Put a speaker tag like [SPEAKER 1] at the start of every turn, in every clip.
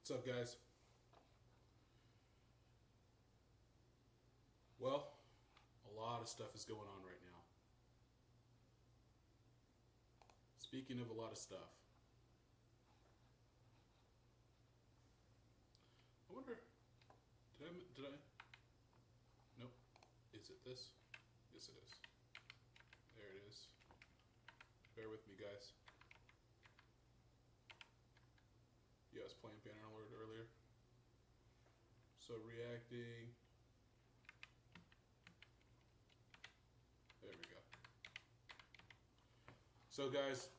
[SPEAKER 1] What's up, guys? Well, a lot of stuff is going on right now. Speaking of a lot of stuff, I wonder, did I? Nope. Is it this? Yes, it is. There it is. Bear with me, guys. Yeah, I was playing Banner Alert earlier. So reacting. There we go. So guys,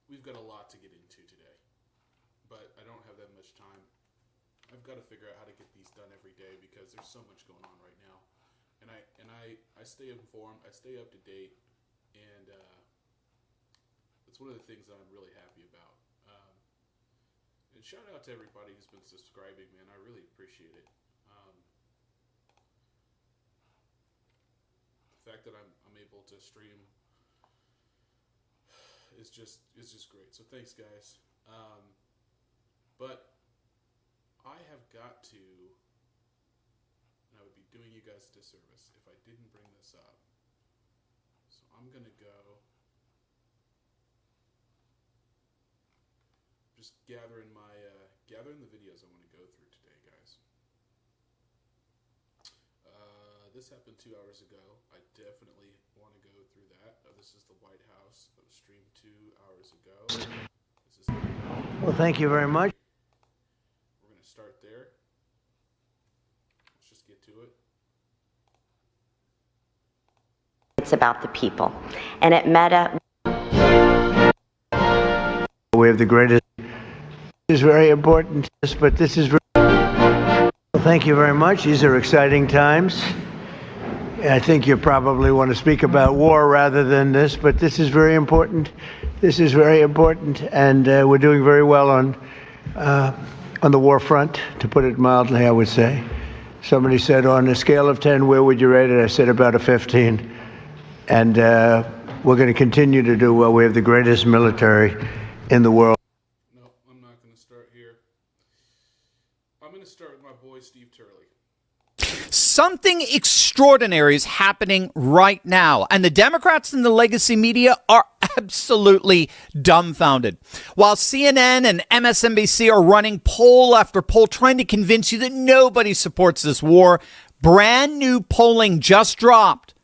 [SPEAKER 1] we've got a lot to get into today, but I don't have that much time. I've got to figure out how to get these done every day because there's so much going on right now, and I stay informed, I stay up to date, and it's one of the things that I'm really happy about. And shout out to everybody who's been subscribing, man. I really appreciate it. The fact that I'm able to stream is just great. So thanks, guys. But I have got to, and I would be doing you guys a disservice if I didn't bring this up. So I'm gonna go just gathering the videos I want to go through today, guys. This happened 2 hours ago. I definitely want to go through that. This is the White House. That was streamed 2 hours ago. This is
[SPEAKER 2] Well, thank you very much.
[SPEAKER 1] We're going to start there. Let's just get to it.
[SPEAKER 3] It's about the people. And at Meta,
[SPEAKER 2] We have the greatest. This is very important, but this is very. Well, thank you very much. These are exciting times. I think you probably want to speak about war rather than this, but this is very important. This is very important, and we're doing very well on the war front, to put it mildly, I would say. Somebody said, on a scale of 10, where would you rate it? I said about a 15. And we're going to continue to do well. We have the greatest military in the world.
[SPEAKER 1] No, I'm not going to start here. I'm going to start with my boy, Steve Turley.
[SPEAKER 4] Something extraordinary is happening right now, and the Democrats and the legacy media are absolutely dumbfounded. While CNN and MSNBC are running poll after poll trying to convince you that nobody supports this war, brand new polling just dropped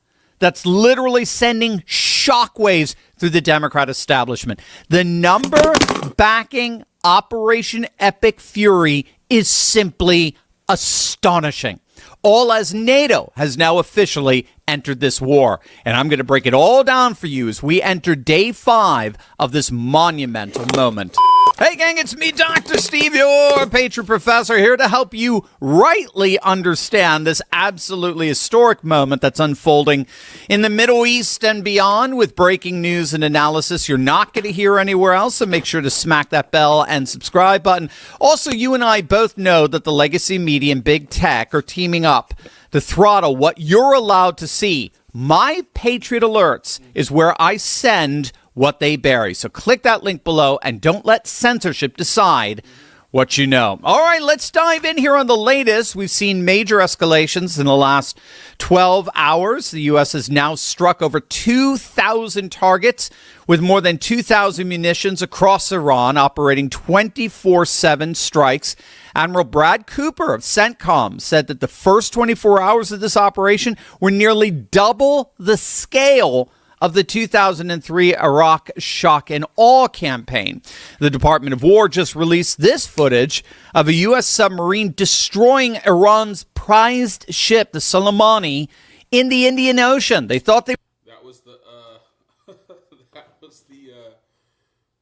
[SPEAKER 4] that's literally sending shockwaves through the Democrat establishment. The number backing Operation Epic Fury is simply astonishing. All as NATO has now officially entered this war. And I'm going to break it all down for you as we enter day 5 of this monumental moment. Hey gang, it's me, Dr. Steve, your Patriot Professor, here to help you rightly understand this absolutely historic moment that's unfolding in the Middle East and beyond with breaking news and analysis you're not going to hear anywhere else, so make sure to smack that bell and subscribe button. Also, you and I both know that the legacy media and big tech are teaming up to throttle what you're allowed to see. My Patriot Alerts is where I send what they bury. So click that link below and don't let censorship decide what you know. All right, let's dive in here on the latest. We've seen major escalations in the last 12 hours. The U.S. has now struck over 2,000 targets with more than 2,000 munitions across Iran, operating 24/7 strikes. Admiral Brad Cooper of CENTCOM said that the first 24 hours of this operation were nearly double the scale of the 2003 Iraq shock and awe campaign. The Department of War just released this footage of a U.S. submarine destroying Iran's prized ship, the Soleimani, in the Indian Ocean. They thought they...
[SPEAKER 1] That was the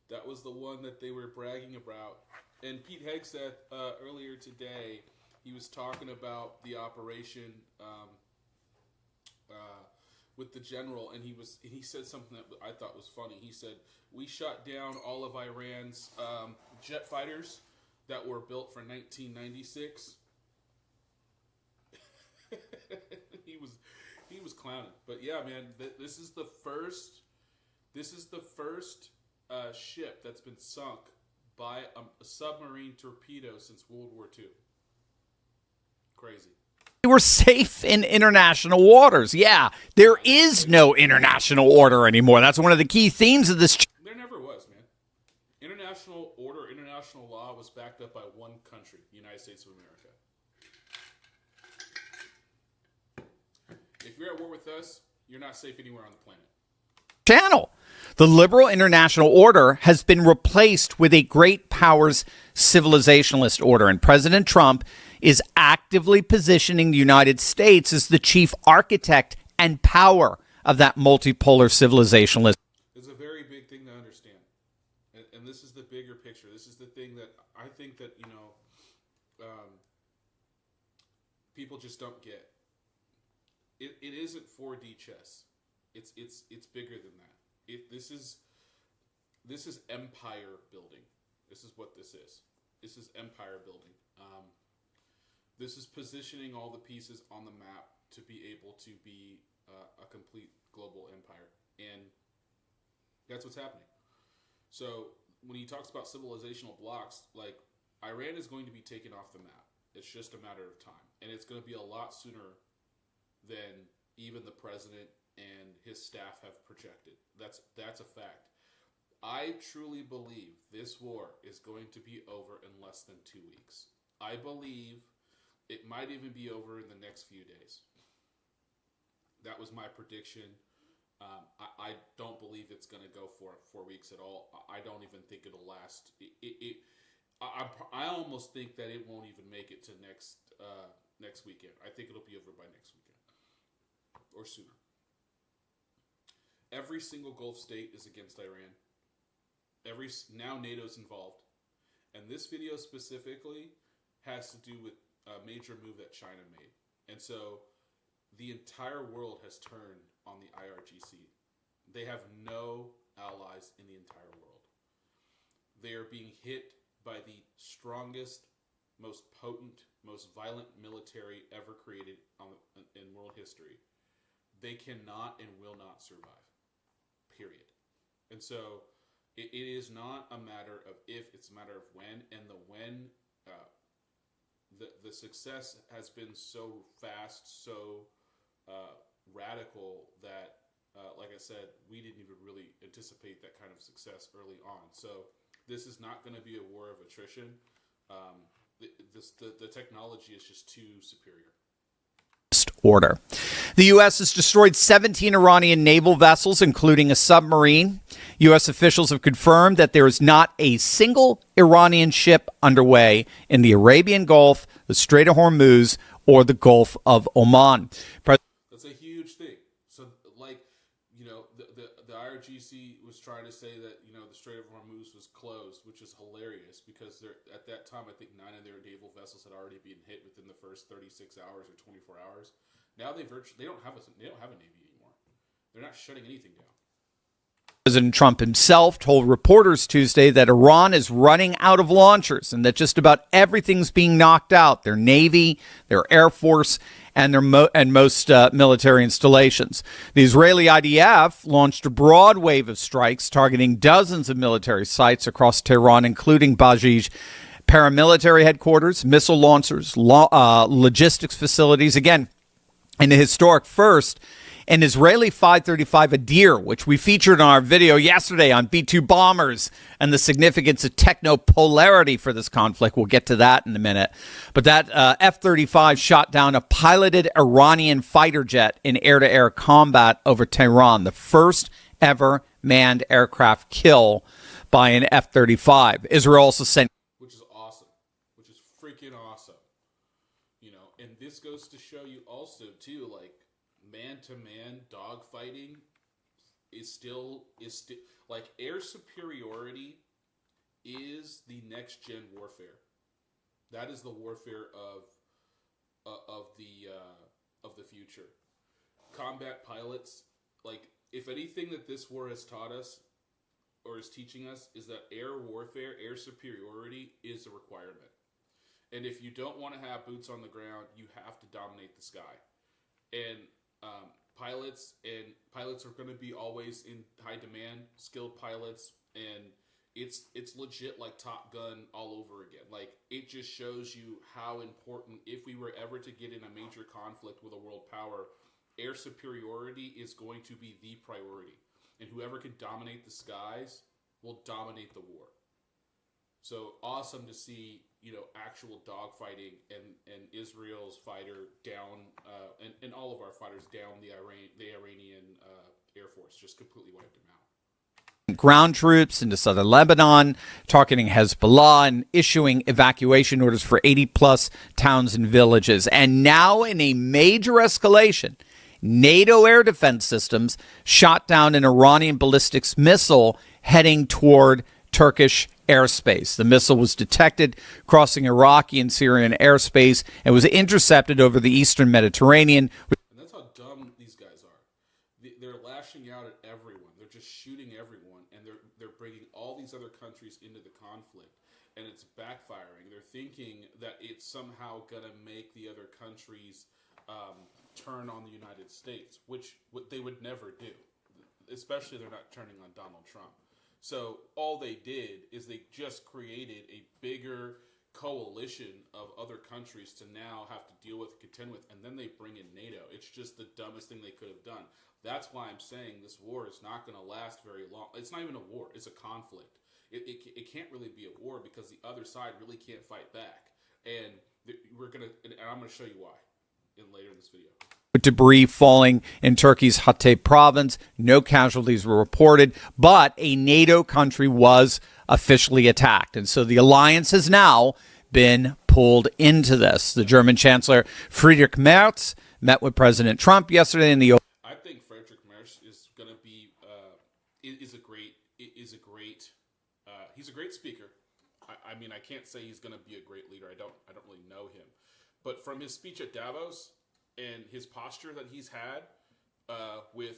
[SPEAKER 1] that was the one that they were bragging about. And Pete Hegseth earlier today, he was talking about the operation with the general, and he said something that I thought was funny. He said, "We shot down all of Iran's jet fighters that were built for 1996." he was clowning, but yeah, man, this is the first ship that's been sunk by a submarine torpedo since World War II. Crazy.
[SPEAKER 4] We're safe in international waters. Yeah, there is no international order anymore. That's one of the key themes of this.
[SPEAKER 1] There never was, man. International order, international law was backed up by one country, the United States of America. If you're at war with us, you're not safe anywhere on the planet.
[SPEAKER 4] Channel. The liberal international order has been replaced with a great powers civilizationalist order, and President Trump is actively positioning the United States as the chief architect and power of that multipolar civilizationalist.
[SPEAKER 1] It's a very big thing to understand, and this is the bigger picture. This is the thing that I think that people just don't get. It isn't 4D chess. It's bigger than that. This is empire building. This is what this is. This is empire building. This is positioning all the pieces on the map to be able to be a complete global empire, and that's what's happening. So when he talks about civilizational blocks, like Iran is going to be taken off the map. It's just a matter of time, and it's going to be a lot sooner than even the president and his staff have projected. That's a fact. I truly believe this war is going to be over in less than 2 weeks. I believe it might even be over in the next few days. That was my prediction. I don't believe it's going to go for 4 weeks at all. I don't even think it'll last. I almost think that it won't even make it to next weekend. I think it'll be over by next weekend or sooner. Every single Gulf state is against Iran. Now NATO's involved. And this video specifically has to do with a major move that China made. And so the entire world has turned on the IRGC. They have no allies in the entire world. They are being hit by the strongest, most potent, most violent military ever created in world history. They cannot and will not survive. Period. And so it is not a matter of if, it's a matter of when. And the when, the success has been so fast, so radical that, like I said, we didn't even really anticipate that kind of success early on. So this is not going to be a war of attrition. The technology is just too superior.
[SPEAKER 4] Order. The U.S. has destroyed 17 Iranian naval vessels, including a submarine. U.S. officials have confirmed that there is not a single Iranian ship underway in the Arabian Gulf, the Strait of Hormuz, or the Gulf of Oman.
[SPEAKER 1] That's a huge thing. So, the IRGC was trying to say that, the Strait of Hormuz was closed, which is hilarious because at that time, I think 9 of their naval vessels had already been hit within the first 36 hours or 24 hours. Now they don't have a navy anymore. They're not shutting anything down.
[SPEAKER 4] President Trump himself told reporters Tuesday that Iran is running out of launchers and that just about everything's being knocked out. Their Navy, their Air Force, and most military installations. The Israeli IDF launched a broad wave of strikes targeting dozens of military sites across Tehran, including Bajij paramilitary headquarters, missile launchers, logistics facilities. Again, in a historic first, an Israeli 535 Adir, which we featured in our video yesterday on B-2 bombers and the significance of technopolarity for this conflict. We'll get to that in a minute. But that F-35 shot down a piloted Iranian fighter jet in air-to-air combat over Tehran, the first ever manned aircraft kill by an F-35. Israel also sent...
[SPEAKER 1] Which is awesome. Which is freaking awesome. And this goes to show you also, too, like, man-to-man dogfighting is still like air superiority is the next gen warfare. That is the warfare of the future. Combat pilots, like, if anything that this war has taught us or is teaching us is that air warfare, air superiority is a requirement. And if you don't want to have boots on the ground, you have to dominate the sky. And pilots are going to be always in high demand, skilled pilots, and it's legit like Top Gun all over again. Like, it just shows you how important, if we were ever to get in a major conflict with a world power, air superiority is going to be the priority. And whoever can dominate the skies will dominate the war. So awesome to see, actual dogfighting and Israel's fighter down, and all of our fighters down the Iranian Air Force, just completely wiped them out.
[SPEAKER 4] Ground troops into southern Lebanon, targeting Hezbollah and issuing evacuation orders for 80-plus towns and villages. And now, in a major escalation, NATO air defense systems shot down an Iranian ballistics missile heading toward Turkish airspace. The missile was detected crossing Iraqi and Syrian airspace and was intercepted over the eastern Mediterranean.
[SPEAKER 1] And that's how dumb these guys are. They're lashing out at everyone. They're just shooting everyone, and they're bringing all these other countries into the conflict, and it's backfiring. They're thinking that it's somehow going to make the other countries turn on the United States, which they would never do. Especially they're not turning on Donald Trump. So all they did is they just created a bigger coalition of other countries to now have to deal with and contend with, and then they bring in NATO. It's just the dumbest thing they could have done. That's why I'm saying this war is not going to last very long. It's not even a war. It's a conflict. It can't really be a war because the other side really can't fight back. And I'm going to show you why later in this video.
[SPEAKER 4] Debris falling in Turkey's Hatay province. No casualties were reported, but a NATO country was officially attacked. And so the alliance has now been pulled into this. The German Chancellor Friedrich Merz met with President Trump yesterday in the...
[SPEAKER 1] I think Friedrich Merz is going to be he's a great speaker. I mean, I can't say he's going to be a great leader. I don't really know him. But from his speech at Davos and his posture that he's had with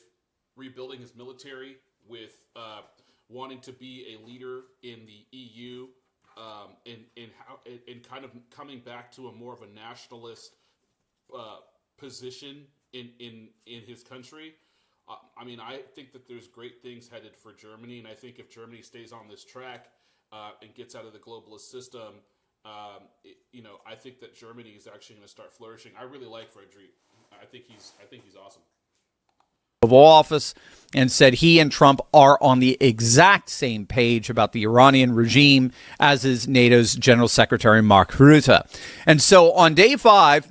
[SPEAKER 1] rebuilding his military, with wanting to be a leader in the EU, and kind of coming back to a more of a nationalist position in his country. I mean, I think that there's great things headed for Germany, and I think if Germany stays on this track and gets out of the globalist system, I think that Germany is actually going to start flourishing. I really like Friedrich. I think he's awesome.
[SPEAKER 4] Of office, and said he and Trump are on the exact same page about the Iranian regime as is NATO's General Secretary Mark Rutte. And so on day 5,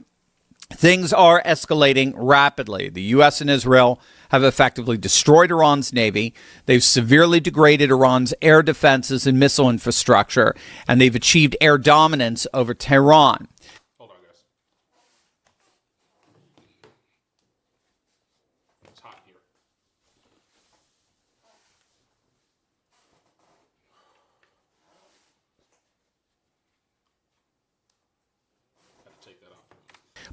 [SPEAKER 4] things are escalating rapidly. The U.S. and Israel have effectively destroyed Iran's navy. They've severely degraded Iran's air defenses and missile infrastructure, and they've achieved air dominance over Tehran.
[SPEAKER 1] Hold on, guys. It's hot here. Have to take that off.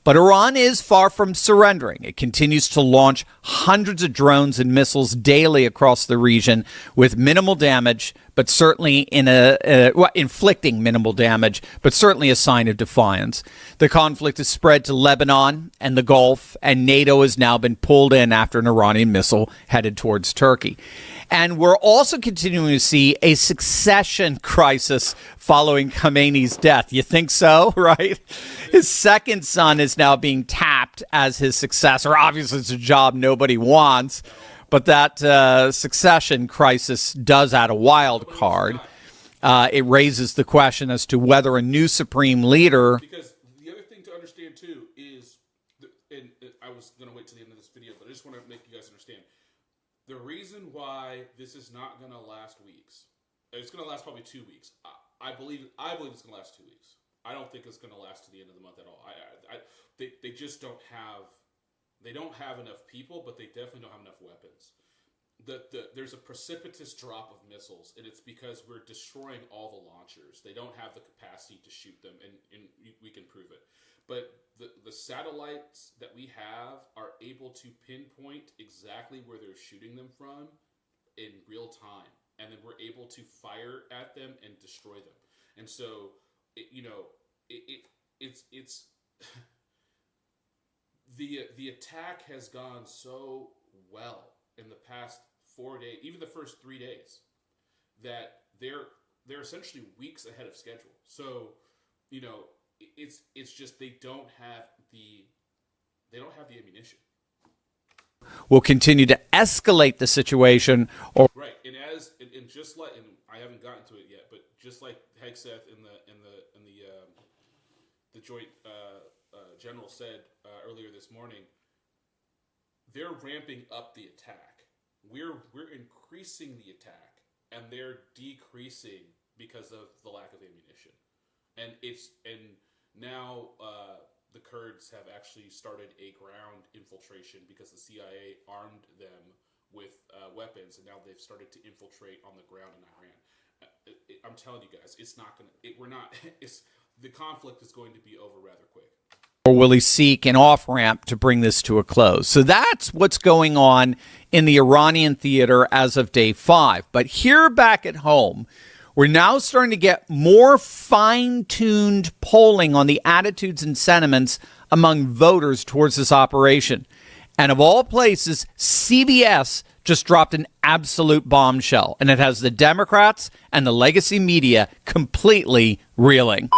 [SPEAKER 4] But Iran is far from surrendering. It continues to launch hundreds of drones and missiles daily across the region with minimal damage, but certainly inflicting minimal damage, but certainly a sign of defiance. The conflict has spread to Lebanon and the Gulf, and NATO has now been pulled in after an Iranian missile headed towards Turkey. And we're also continuing to see a succession crisis following Khamenei's death. You think so, right? His second son is now being tapped as his successor. Obviously, it's a job nobody wants, but that succession crisis does add a wild card. It raises the question as to whether a new supreme leader...
[SPEAKER 1] Because the other thing to understand, too, is, and I was going to wait to the end of this video, but I just want to make you guys understand. The reason why this is not going to last weeks, it's going to last probably 2 weeks. I believe it's going to last 2 weeks. I don't think it's going to last to the end of the month at all. They just don't have, they don't have enough people, but they definitely don't have enough weapons. There's a precipitous drop of missiles, and it's because we're destroying all the launchers. They don't have the capacity to shoot them, and we can prove it. But the satellites that we have are able to pinpoint exactly where they're shooting them from in real time, and then we're able to fire at them and destroy them. And so, it's the attack has gone so well in the past 4 days, even the first 3 days, that they're essentially weeks ahead of schedule. So, you know, it's just they don't have the ammunition.
[SPEAKER 4] Will continue to escalate the situation, or
[SPEAKER 1] Right, and just like, and I haven't gotten to it yet, but just like Hegseth in the joint general said earlier this morning, they're ramping up the attack. We're increasing the attack, and they're decreasing because of the lack of ammunition. And now the Kurds have actually started a ground infiltration because the CIA armed them with weapons, and now they've started to infiltrate on the ground in Iran. I'm telling you guys, it's not gonna. We're not. The conflict is going to be over rather quick.
[SPEAKER 4] or will he seek an off-ramp to bring this to a close? So that's what's going on in the Iranian theater as of day 5. But here back at home, we're now starting to get more fine-tuned polling on the attitudes and sentiments among voters towards this operation. And of all places, CBS just dropped an absolute bombshell, and it has the Democrats and the legacy media completely reeling.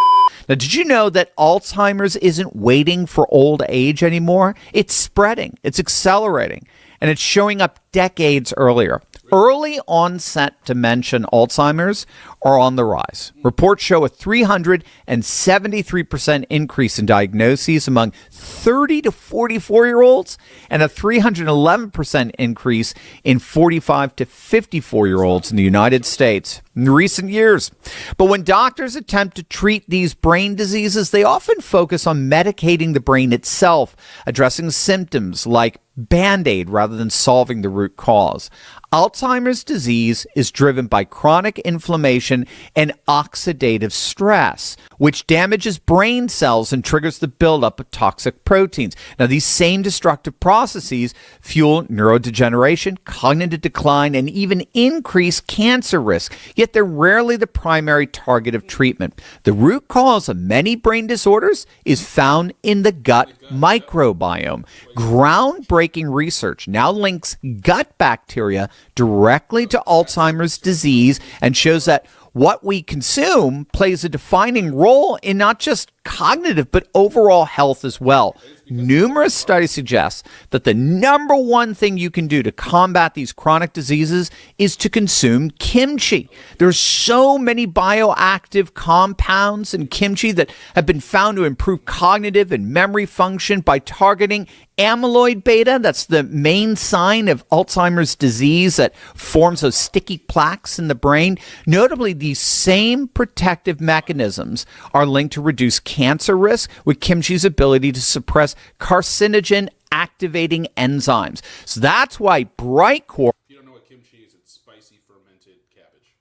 [SPEAKER 4] Now, did you know that Alzheimer's isn't waiting for old age anymore? It's spreading, it's accelerating, and it's showing up decades earlier. Early onset dementia and Alzheimer's are on the rise. Reports show a 373% increase in diagnoses among 30 to 44-year-olds and a 311% increase in 45 to 54-year-olds in the United States in recent years. But when doctors attempt to treat these brain diseases, they often focus on medicating the brain itself, addressing symptoms like Band-Aid rather than solving the root cause. Alzheimer's disease is driven by chronic inflammation and oxidative stress, which damages brain cells and triggers the buildup of toxic proteins. Now, these same destructive processes fuel neurodegeneration, cognitive decline, and even increase cancer risk, yet they're rarely the primary target of treatment. The root cause of many brain disorders is found in the gut microbiome. Groundbreaking research now links gut bacteria directly to Alzheimer's disease and shows that what we consume plays a defining role in not just cognitive but overall health as well. Numerous studies suggest that the number one thing you can do to combat these chronic diseases is to consume kimchi. There's so many bioactive compounds in kimchi that have been found to improve cognitive and memory function by targeting amyloid beta. That's the main sign of Alzheimer's disease that forms those sticky plaques in the brain. Notably, these same protective mechanisms are linked to reduce cancer risk with kimchi's ability to suppress carcinogen activating enzymes. So that's why Brightcore,
[SPEAKER 1] If you don't know what kimchi is, it's spicy fermented cabbage.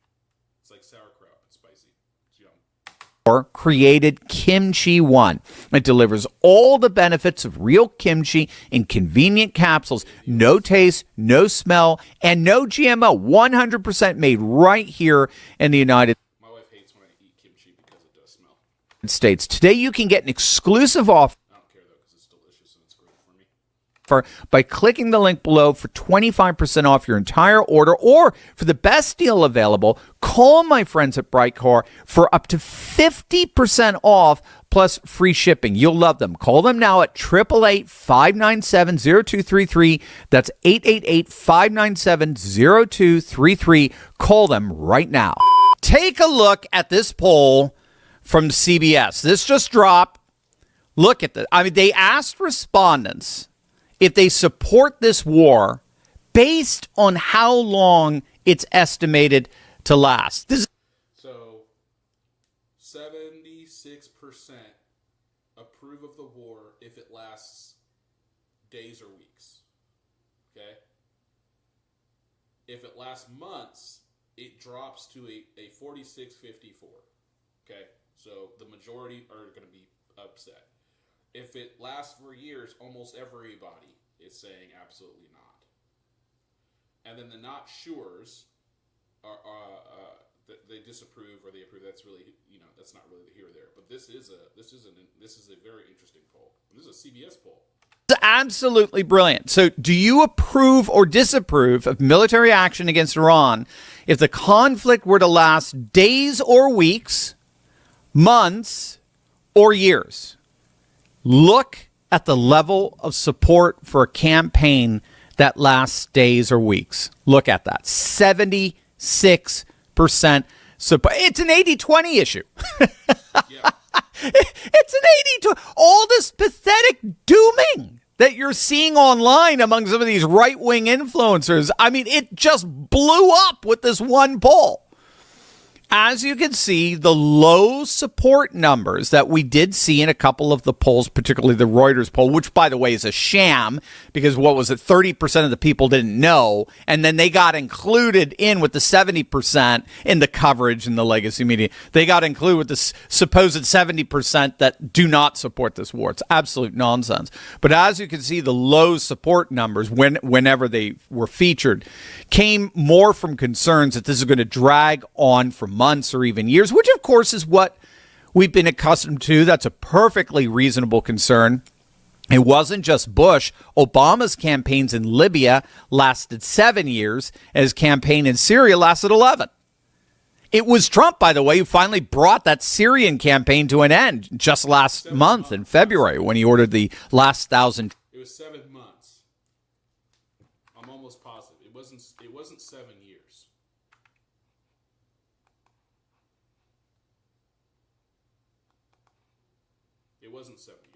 [SPEAKER 1] It's like sauerkraut, but spicy. It's yum.
[SPEAKER 4] created Kimchi One. It delivers all the benefits of real kimchi in convenient capsules. No taste, no smell, and no GMO. 100% made right here in the United
[SPEAKER 1] My wife hates when I eat kimchi because it does smell.
[SPEAKER 4] States. Today you can get an exclusive offer
[SPEAKER 1] I don't care though because it's delicious and it's great for me.
[SPEAKER 4] by clicking the link below for 25% off your entire order, or for the best deal available, call my friends at Brightcore for up to 50% off plus free shipping. You'll love them. Call them now at 888-597-0233. That's 888-597-0233. Call them right now. Take a look at this poll from CBS. This just dropped. Look at that. I mean, they asked respondents if they support this war based on how long it's estimated to last.
[SPEAKER 1] So, 76% approve of the war if it lasts days or weeks. Okay? If it lasts months, it drops to a 46-54. Okay? So, the majority are going to be upset. If it lasts for years, almost everybody is saying absolutely not. And then the not sures are they disapprove or they approve. That's really, that's not really the here or there. But this is a very interesting poll. This is a CBS poll.
[SPEAKER 4] Absolutely brilliant. So, do you approve or disapprove of military action against Iran if the conflict were to last days or weeks, months, or years? Look at the level of support for a campaign that lasts days or weeks. Look at that. 76% support. It's an 80-20 issue.
[SPEAKER 1] Yeah.
[SPEAKER 4] It's an 80-20. All this pathetic dooming that you're seeing online among some of these right-wing influencers. I mean, it just blew up with this one poll. As you can see, the low support numbers that we did see in a couple of the polls, particularly the Reuters poll, which, by the way, is a sham because what was it? 30% of the people didn't know. And then they got included in with the 70% in the coverage in the legacy media. They got included with the supposed 70% that do not support this war. It's absolute nonsense. But as you can see, the low support numbers, whenever they were featured, came more from concerns that this is going to drag on for months or even years, which of course is what we've been accustomed to. That's a perfectly reasonable concern. It wasn't just Bush. Obama's campaigns in Libya lasted 7 years, and his campaign in Syria lasted 11. It was Trump, by the way, who finally brought that Syrian campaign to an end just last month in February when he ordered the last 1,000.
[SPEAKER 1] It was 7 months. I'm almost positive. It wasn't 7 years. It wasn't 7 years.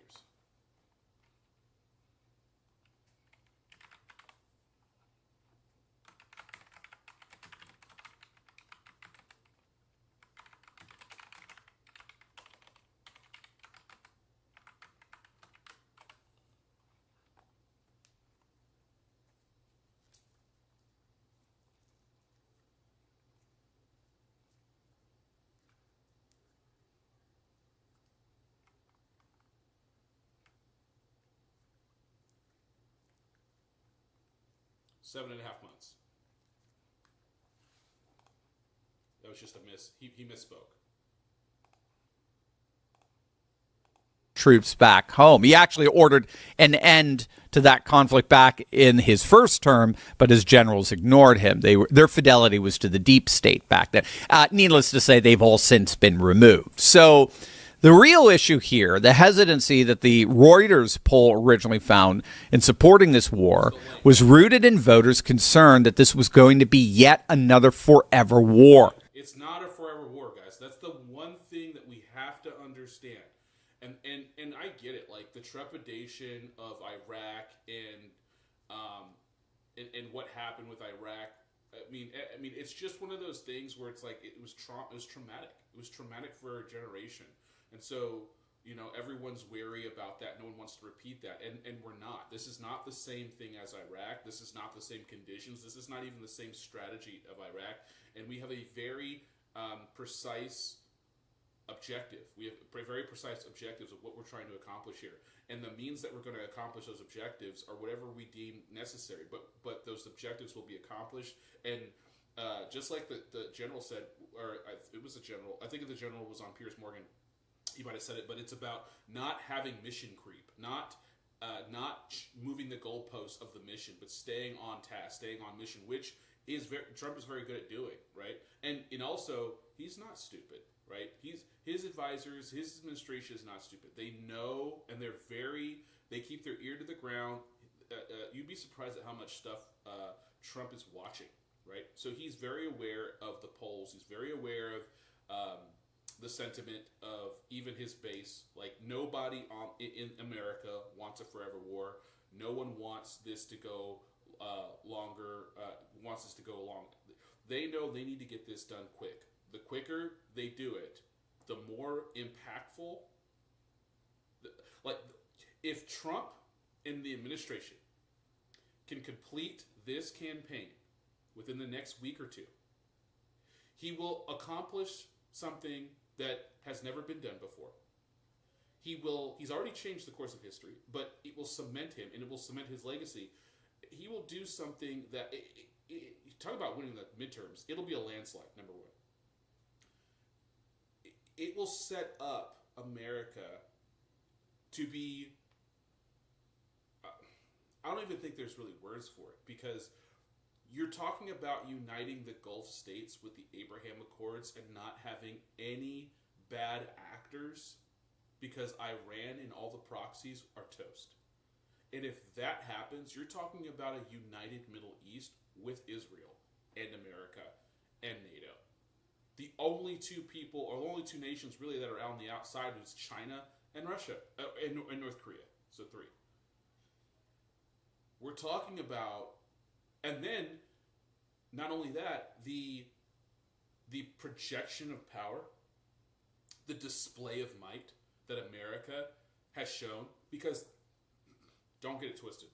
[SPEAKER 1] Seven and a half months. That was just a miss. He misspoke.
[SPEAKER 4] Troops back home. He actually ordered an end to that conflict back in his first term, but his generals ignored him. Their fidelity was to the deep state back then. Needless to say, they've all since been removed. So the real issue here, the hesitancy that the Reuters poll originally found in supporting this war, was rooted in voters' concern that this was going to be yet another forever war.
[SPEAKER 1] It's not a forever war, guys. That's the one thing that we have to understand. And I get it, like the trepidation of Iraq and what happened with Iraq. I mean, it's just one of those things where it's like it was traumatic. It was traumatic for a generation. And so, everyone's wary about that. No one wants to repeat that. And we're not. This is not the same thing as Iraq. This is not the same conditions. This is not even the same strategy of Iraq. And we have a very precise objective. We have very precise objectives of what we're trying to accomplish here. And the means that we're going to accomplish those objectives are whatever we deem necessary. But those objectives will be accomplished. And just like the general said, it was a general. I think the general was on Piers Morgan. He might have said it, but it's about not having mission creep, not moving the goalposts of the mission, but staying on task, staying on mission, which Trump is very good at doing, right? And also, he's not stupid, right? His advisors, his administration is not stupid. They know, and they keep their ear to the ground. You'd be surprised at how much stuff Trump is watching, right? So he's very aware of the polls. He's very aware of the sentiment of even his base. Like, nobody in America wants a forever war. No one wants this to go longer, wants this to go along. They know they need to get this done quick. The quicker they do it, the more impactful. Like, if Trump and the administration can complete this campaign within the next week or two, he will accomplish something that has never been done before. He's already changed the course of history, but it will cement him, and it will cement his legacy. He will do something that, talk about winning the midterms, it'll be a landslide, number one. It will set up America to be, I don't even think there's really words for it, because you're talking about uniting the Gulf states with the Abraham Accords and not having any bad actors, because Iran and all the proxies are toast. And if that happens, you're talking about a united Middle East with Israel and America and NATO. The only two people, or the only two nations really that are out on the outside is China and Russia, and North Korea. So 3. We're talking about, and then not only that, the projection of power, the display of might that America has shown, because don't get it twisted,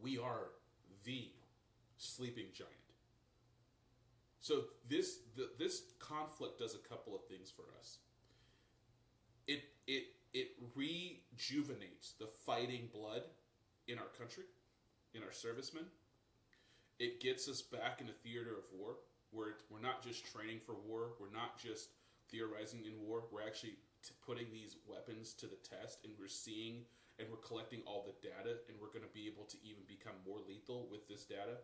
[SPEAKER 1] we are the sleeping giant. So this conflict does a couple of things for us. It rejuvenates the fighting blood in our country, in our servicemen. It gets us back in a theater of war, where we're not just training for war, we're not just theorizing in war, we're actually putting these weapons to the test, and we're seeing and we're collecting all the data, and we're going to be able to even become more lethal with this data.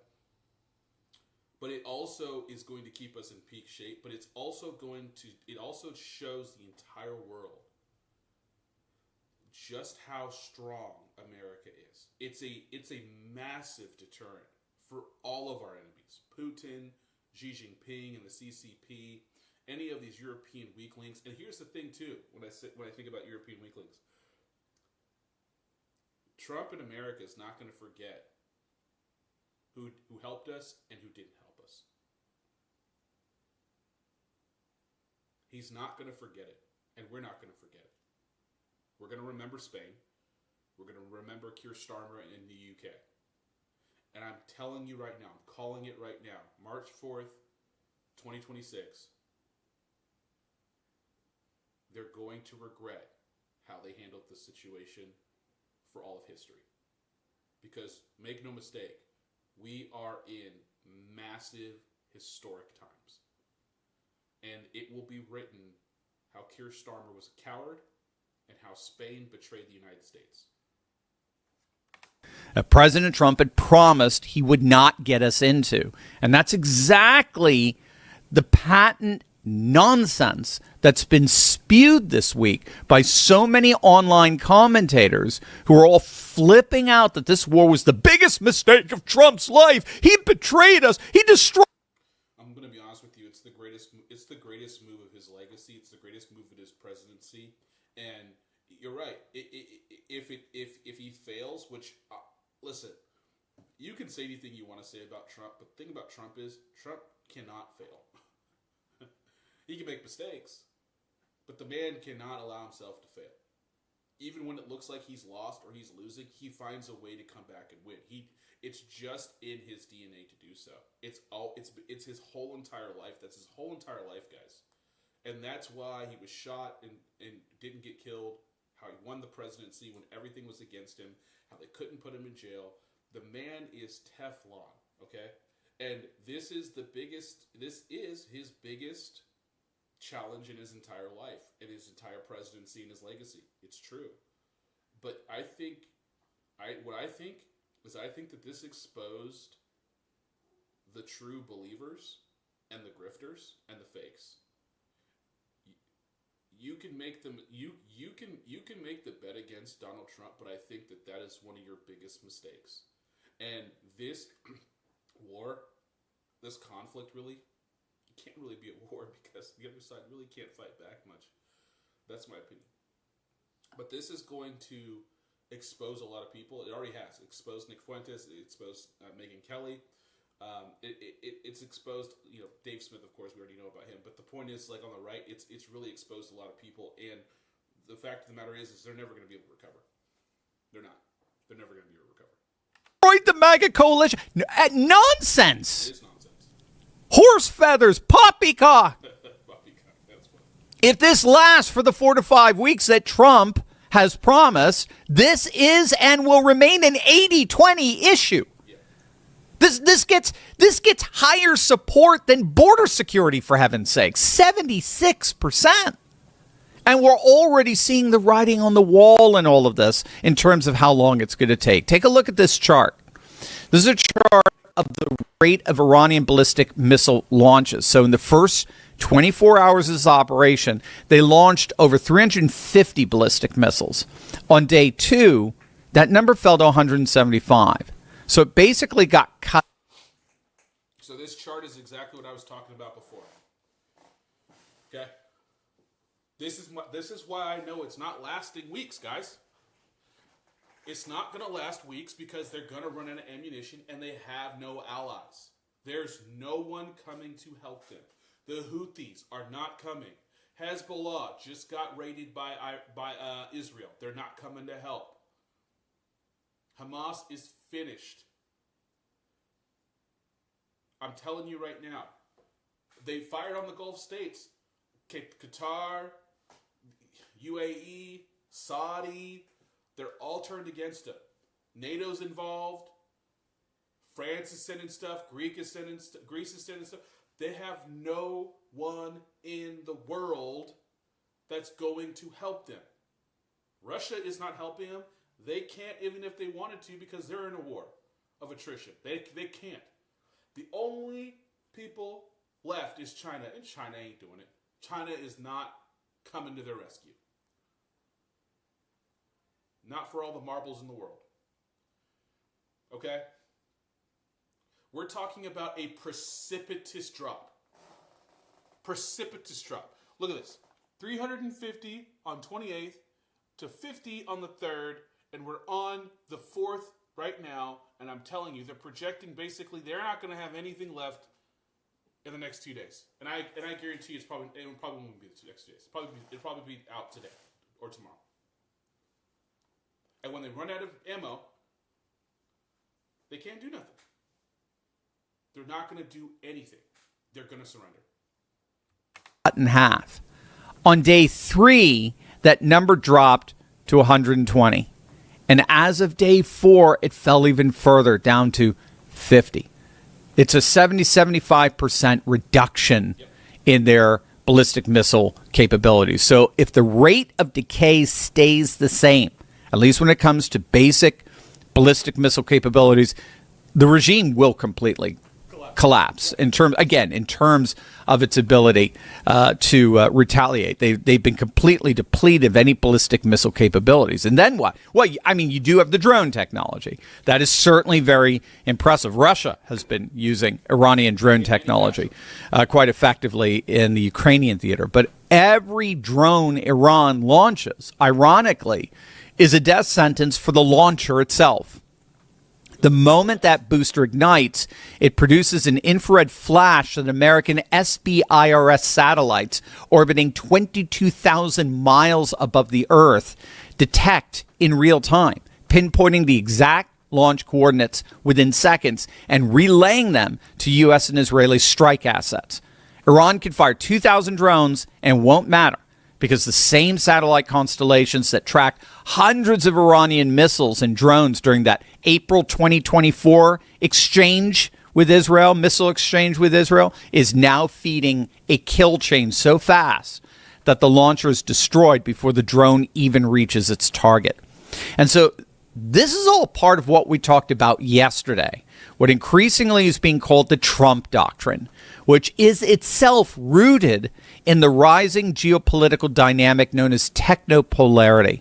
[SPEAKER 1] But it also is going to keep us in peak shape, but it also shows the entire world just how strong America is. It's a massive deterrent for all of our enemies. Putin, Xi Jinping, and the CCP, any of these European weaklings. And here's the thing too, when I think about European weaklings, Trump in America is not going to forget who helped us and who didn't help us. He's not going to forget it, and we're not going to forget it. We're going to remember Spain. We're going to remember Keir Starmer in the UK. And I'm telling you right now, I'm calling it right now, March 4th, 2026, they're going to regret how they handled the situation for all of history. Because, make no mistake, we are in massive, historic times. And it will be written how Keir Starmer was a coward and how Spain betrayed the United States.
[SPEAKER 4] President Trump had promised he would not get us into. And that's exactly the patent nonsense that's been spewed this week by so many online commentators who are all flipping out that this war was the biggest mistake of Trump's life. He betrayed us. He destroyed.
[SPEAKER 1] I'm going to be honest with you. It's the greatest move of his legacy. It's the greatest move of his presidency. And you're right. If he fails, which listen, you can say anything you want to say about Trump, but the thing about Trump is Trump cannot fail. He can make mistakes, but the man cannot allow himself to fail. Even when it looks like he's lost or he's losing, he finds a way to come back and win. It's just in his DNA to do so. It's his whole entire life. That's his whole entire life, guys. And that's why he was shot and didn't get killed, how he won the presidency when everything was against him, how they couldn't put him in jail. The man is Teflon, okay? And this is his biggest challenge in his entire life, in his entire presidency and his legacy. It's true. But I think that this exposed the true believers and the grifters and the fakes. You can make them. You can make the bet against Donald Trump, but I think that is one of your biggest mistakes. And this war, this conflict, really, it can't really be a war because the other side really can't fight back much. That's my opinion. But this is going to expose a lot of people. It already has. It exposed Nick Fuentes. It exposed Megyn Kelly. It's exposed, Dave Smith, of course, we already know about him. But the point is, like on the right, it's really exposed a lot of people. And the fact of the matter is they're never going to be able to recover. They're not. They're never going to be able to recover.
[SPEAKER 4] Destroyed the MAGA coalition. Nonsense.
[SPEAKER 1] It is nonsense.
[SPEAKER 4] Horse feathers, poppycock.
[SPEAKER 1] Poppycock, that's funny.
[SPEAKER 4] If this lasts for the 4 to 5 weeks that Trump has promised, this is and will remain an 80-20 issue.
[SPEAKER 1] Yeah.
[SPEAKER 4] This gets higher support than border security, for heaven's sake, 76%. And we're already seeing the writing on the wall in all of this in terms of how long it's going to take. Take a look at this chart. This is a chart of the rate of Iranian ballistic missile launches. So in the first 24 hours of this operation, they launched over 350 ballistic missiles. On day 2, that number fell to 175. So it basically got cut.
[SPEAKER 1] So this chart is exactly what I was talking about before. Okay? This is why I know it's not lasting weeks, guys. It's not going to last weeks because they're going to run out of ammunition and they have no allies. There's no one coming to help them. The Houthis are not coming. Hezbollah just got raided by Israel. They're not coming to help. Hamas is finished. I'm telling you right now. They fired on the Gulf states. Qatar, UAE, Saudi, they're all turned against them. NATO's involved. France is sending stuff. Greece is sending stuff. They have no one in the world that's going to help them. Russia is not helping them. They can't, even if they wanted to, because they're in a war of attrition. They can't. The only people left is China, and China ain't doing it. China is not coming to their rescue. Not for all the marbles in the world. Okay? We're talking about a precipitous drop. Precipitous drop. Look at this. 350 on 28th to 50 on the 3rd, and we're on the 4th right now, and I'm telling you, they're projecting basically they're not going to have anything left in the next 2 days. And I guarantee it probably won't be the next 2 days. It'll probably be out today or tomorrow. And when they run out of ammo, they can't do nothing. They're not going to do anything. They're going to surrender.
[SPEAKER 4] Cut in half. On day 3, that number dropped to 120. And as of day 4, it fell even further, down to 50. It's a 75% reduction in their ballistic missile capabilities. So if the rate of decay stays the same, at least when it comes to basic ballistic missile capabilities, the regime will completely collapse in terms of its ability to retaliate. They've been completely depleted of any ballistic missile capabilities. And then what? Well, I mean, you do have the drone technology. That is certainly very impressive. Russia has been using Iranian drone technology quite effectively in the Ukrainian theater. But every drone Iran launches, ironically, is a death sentence for the launcher itself. The moment that booster ignites, it produces an infrared flash that American SBIRS satellites orbiting 22,000 miles above the Earth detect in real time, pinpointing the exact launch coordinates within seconds and relaying them to U.S. and Israeli strike assets. Iran can fire 2,000 drones and won't matter, because the same satellite constellations that tracked hundreds of Iranian missiles and drones during that April 2024 exchange with Israel, missile exchange with Israel, is now feeding a kill chain so fast that the launcher is destroyed before the drone even reaches its target. And so this is all part of what we talked about yesterday, what increasingly is being called the Trump doctrine, which is itself rooted in the rising geopolitical dynamic known as technopolarity.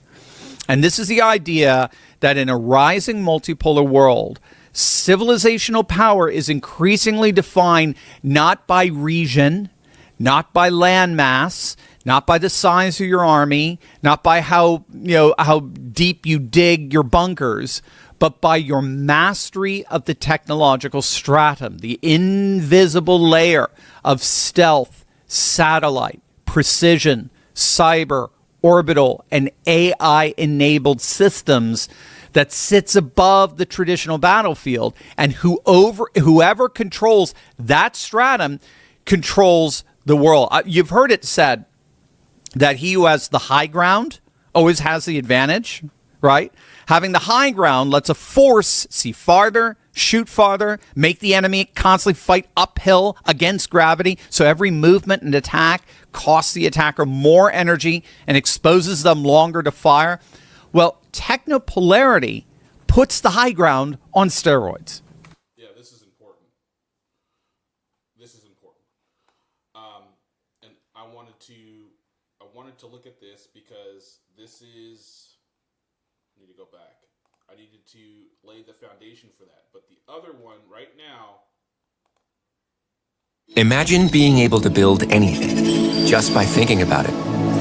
[SPEAKER 4] And this is the idea that in a rising multipolar world, civilizational power is increasingly defined not by region, not by landmass, not by the size of your army, not by how deep you dig your bunkers, but by your mastery of the technological stratum, the invisible layer of stealth, satellite, precision, cyber, orbital, and AI-enabled systems that sits above the traditional battlefield. And whoever controls that stratum controls the world. You've heard it said that he who has the high ground always has the advantage, right? Having the high ground lets a force see farther, shoot farther, make the enemy constantly fight uphill against gravity. So every movement and attack costs the attacker more energy and exposes them longer to fire. Well, technopolarity puts the high ground on steroids.
[SPEAKER 1] Yeah, this is important. This is important. And I wanted to look at this because this is. I need to go back. I needed to lay the foundation for that. But the other one right now.
[SPEAKER 5] Imagine being able to build anything just by thinking about it.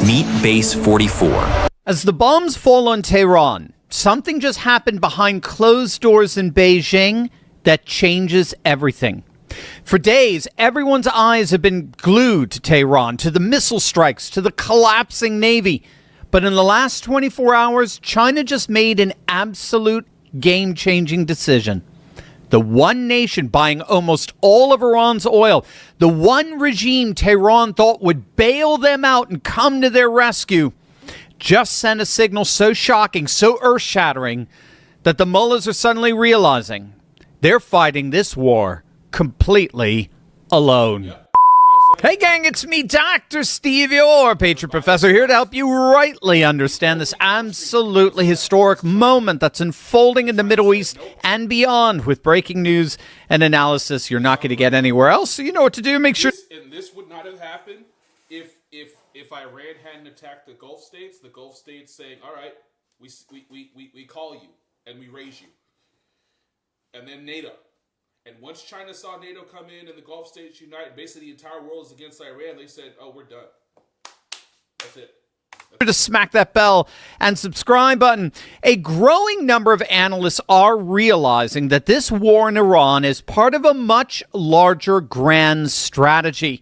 [SPEAKER 5] Meet Base 44.
[SPEAKER 4] As the bombs fall on Tehran, something just happened behind closed doors in Beijing that changes everything. For days, everyone's eyes have been glued to Tehran, to the missile strikes, to the collapsing Navy. But in the last 24 hours, China just made an absolute game-changing decision. The one nation buying almost all of Iran's oil, the one regime Tehran thought would bail them out and come to their rescue, just sent a signal so shocking, so earth-shattering, that the mullahs are suddenly realizing they're fighting this war completely alone.
[SPEAKER 1] Yep.
[SPEAKER 4] Hey gang, it's me, Dr. Steve, your Patriot Professor, here to help you rightly understand this absolutely historic moment that's unfolding in the Middle East and beyond with breaking news and analysis you're not going to get anywhere else. So you know what to do. Make sure.
[SPEAKER 1] This would not have happened if Iran hadn't attacked the Gulf states saying, all right, we call you and we raise you. And then NATO. And once China saw NATO come in and the Gulf states unite, basically the entire world is against Iran, they said, oh, we're done. That's it.
[SPEAKER 4] To smack that bell and subscribe button. A growing number of analysts are realizing that this war in Iran is part of a much larger grand strategy.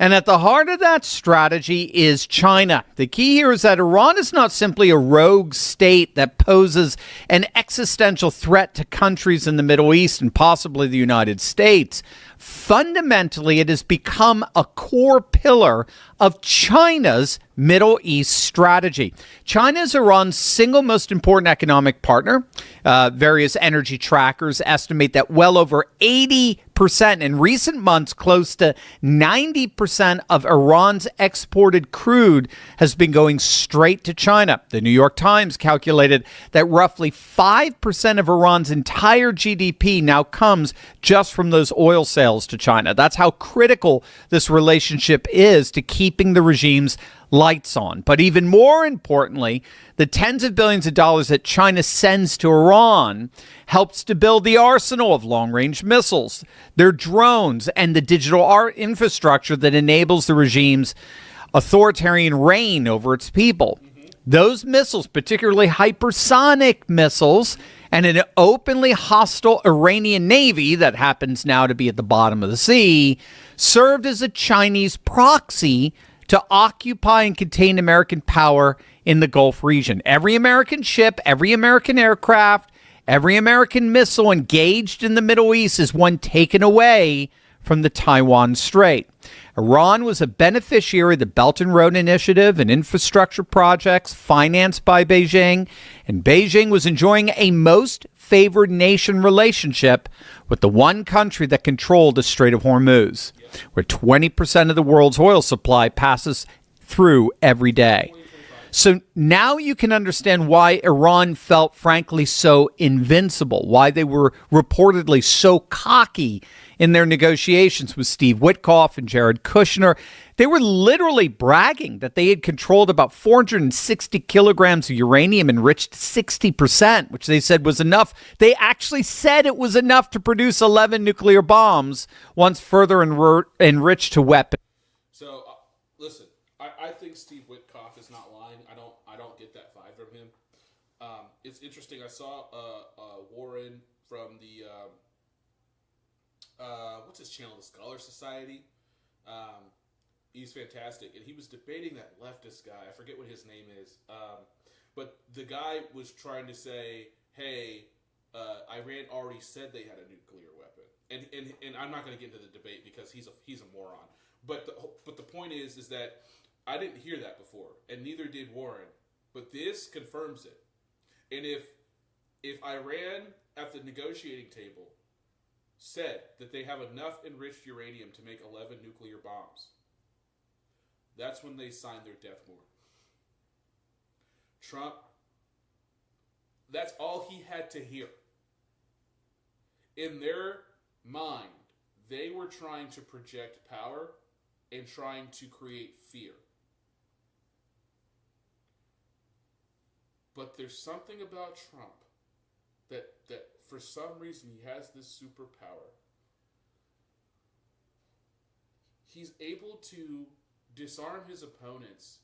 [SPEAKER 4] And at the heart of that strategy is China. The key here is that Iran is not simply a rogue state that poses an existential threat to countries in the Middle East and possibly the United States. Fundamentally, it has become a core pillar of China's Middle East strategy. China is Iran's single most important economic partner. Various energy trackers estimate that well over 80%, in recent months, close to 90% of Iran's exported crude has been going straight to China. The New York Times calculated that roughly 5% of Iran's entire GDP now comes just from those oil sales to China. That's how critical this relationship is to keeping the regime's lights on. But even more importantly, the tens of billions of dollars that China sends to Iran helps to build the arsenal of long-range missiles, their drones, and the digital art infrastructure that enables the regime's authoritarian reign over its people. Those missiles, particularly hypersonic missiles, and an openly hostile Iranian Navy that happens now to be at the bottom of the sea, served as a Chinese proxy to occupy and contain American power in the Gulf region. Every American ship, every American aircraft, every American missile engaged in the Middle East is one taken away from the Taiwan Strait. Iran was a beneficiary of the Belt and Road Initiative and infrastructure projects financed by Beijing, and Beijing was enjoying a most favored nation relationship with the one country that controlled the Strait of Hormuz, where 20% of the world's oil supply passes through every day. So now you can understand why Iran felt, frankly, so invincible, why they were reportedly so cocky in their negotiations with Steve Witkoff and Jared Kushner. They were literally bragging that they had controlled about 460 kilograms of uranium enriched 60%, which they said was enough. They actually said it was enough to produce 11 nuclear bombs once further enriched to weapons.
[SPEAKER 1] So, listen, I think Steve Witkoff is not lying. I don't get that vibe from him. It's interesting. I saw Warren from the what's his channel, the Scholar Society. He's fantastic, and he was debating that leftist guy. I forget what his name is, but the guy was trying to say, "Hey, Iran already said they had a nuclear weapon," and I'm not going to get into the debate because he's a moron. But the point is that I didn't hear that before, and neither did Warren. But this confirms it. And if Iran at the negotiating table said that they have enough enriched uranium to make 11 nuclear bombs. That's when they signed their death warrant. Trump, that's all he had to hear. In their mind, they were trying to project power and trying to create fear. But there's something about Trump that for some reason he has this superpower. He's able to disarm his opponents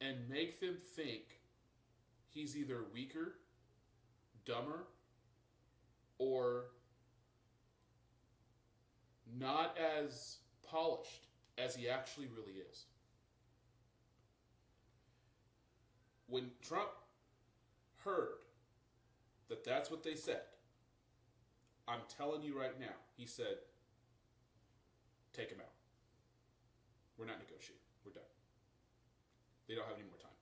[SPEAKER 1] and make them think he's either weaker, dumber, or not as polished as he actually really is. When Trump heard that that's what they said, I'm telling you right now, he said, take him out. We're not negotiating. We're done. They don't have any more time.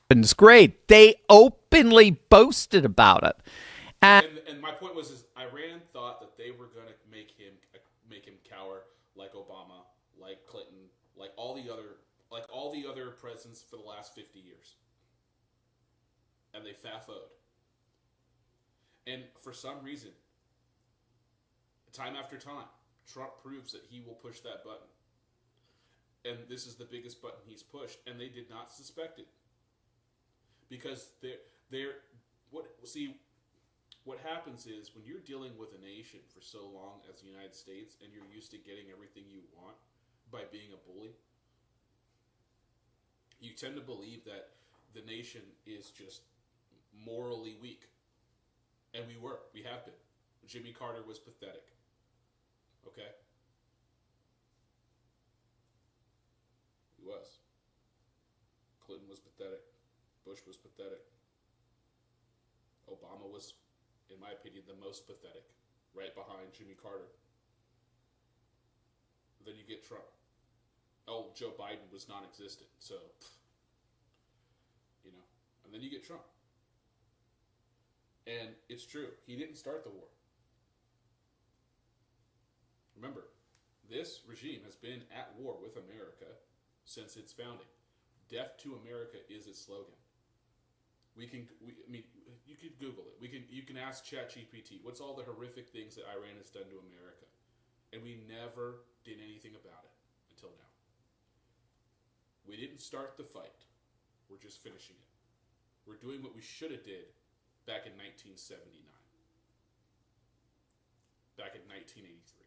[SPEAKER 4] It's great. They openly boasted about it.
[SPEAKER 1] And my point was, Iran thought that they were going to make him cower like Obama, like Clinton, like all the other presidents for the last 50 years. And they FAFO'd. And for some reason, time after time, Trump proves that he will push that button. And this is the biggest button he's pushed, and they did not suspect it. Because what happens is when you're dealing with a nation for so long as the United States and you're used to getting everything you want by being a bully, you tend to believe that the nation is just morally weak. And we have been. Jimmy Carter was pathetic. Okay? He was. Clinton was pathetic. Bush was pathetic. Obama was, in my opinion, the most pathetic, right behind Jimmy Carter. Then you get Trump. Oh, Joe Biden was non-existent, so, and then you get Trump. And it's true, he didn't start the war. Remember, this regime has been at war with America since its founding. Death to America is its slogan. You could Google it. You can ask ChatGPT, what's all the horrific things that Iran has done to America? And we never did anything about it until now. We didn't start the fight. We're just finishing it. We're doing what we should have did back in 1979. Back in 1983.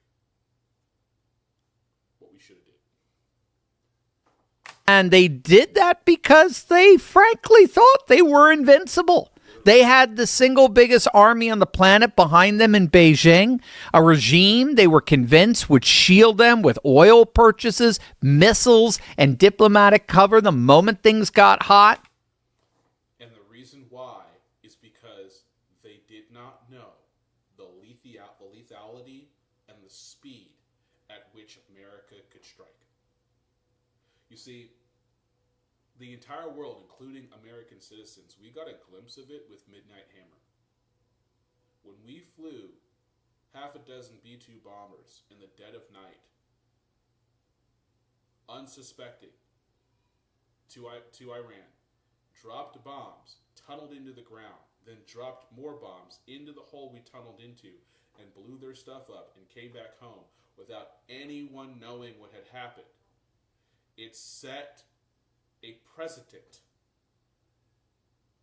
[SPEAKER 1] What we should have did.
[SPEAKER 4] And they did that because they frankly thought they were invincible. They had the single biggest army on the planet behind them in Beijing, a regime they were convinced would shield them with oil purchases, missiles, and diplomatic cover the moment things got hot.
[SPEAKER 1] And the reason why is because they did not know the lethality and the speed at which America could strike. You see, the entire world, including American citizens, we got a glimpse of it with Midnight Hammer. When we flew half a dozen B-2 bombers in the dead of night, unsuspecting, to Iran, dropped bombs, tunneled into the ground, then dropped more bombs into the hole we tunneled into, and blew their stuff up and came back home without anyone knowing what had happened. It set a precedent.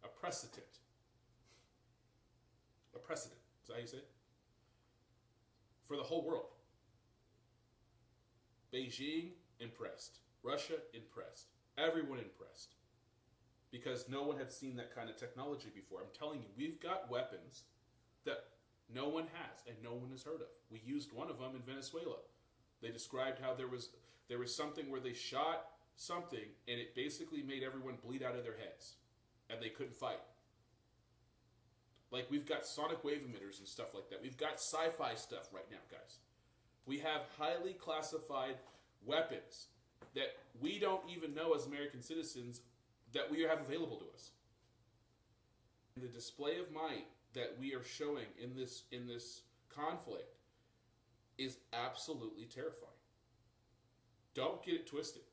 [SPEAKER 1] A precedent. A precedent. Is that how you say it? For the whole world. Beijing impressed. Russia impressed. Everyone impressed. Because no one had seen that kind of technology before. I'm telling you, we've got weapons that no one has and no one has heard of. We used one of them in Venezuela. They described how there was something where they shot something and it basically made everyone bleed out of their heads and they couldn't fight. Like, we've got sonic wave emitters and stuff like that. We've got sci-fi stuff right now, guys. We have highly classified weapons that we don't even know as American citizens that we have available to us. The display of might that we are showing in this conflict is absolutely terrifying. Don't get it twisted.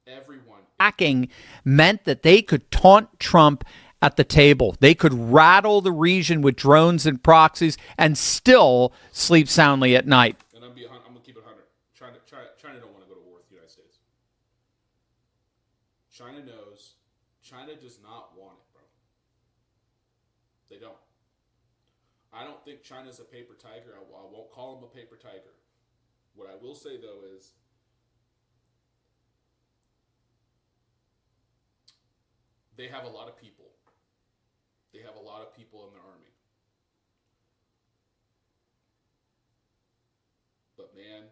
[SPEAKER 1] Everyone.
[SPEAKER 4] Hacking meant that they could taunt Trump at the table. They could rattle the region with drones and proxies and still sleep soundly at night.
[SPEAKER 1] And I'm gonna keep it 100. China don't want to go to war with the United States. China knows. China does not want it, bro. They don't. I don't think China's a paper tiger. I won't call them a paper tiger. What I will say, though, is they have a lot of people. They have a lot of people in their army. But, man,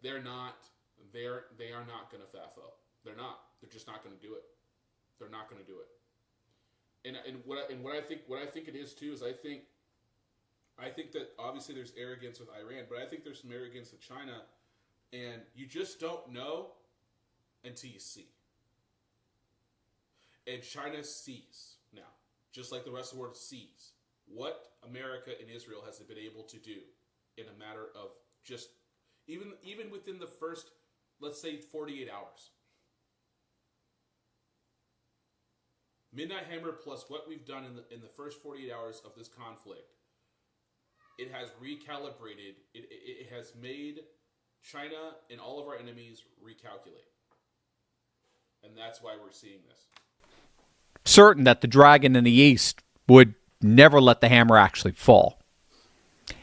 [SPEAKER 1] they are not going to FAFO. They're not. They're just not going to do it. They're not going to do it. And what I think it is too is I think that obviously there's arrogance with Iran, but I think there's some arrogance with China, and you just don't know until you see. And China sees now, just like the rest of the world sees, what America and Israel has been able to do in a matter of just even within the first, let's say, 48 hours. Midnight Hammer plus what we've done in the first 48 hours of this conflict, it has recalibrated. It has made China and all of our enemies recalculate. And that's why we're seeing this.
[SPEAKER 4] Certain that the dragon in the east would never let the hammer actually fall.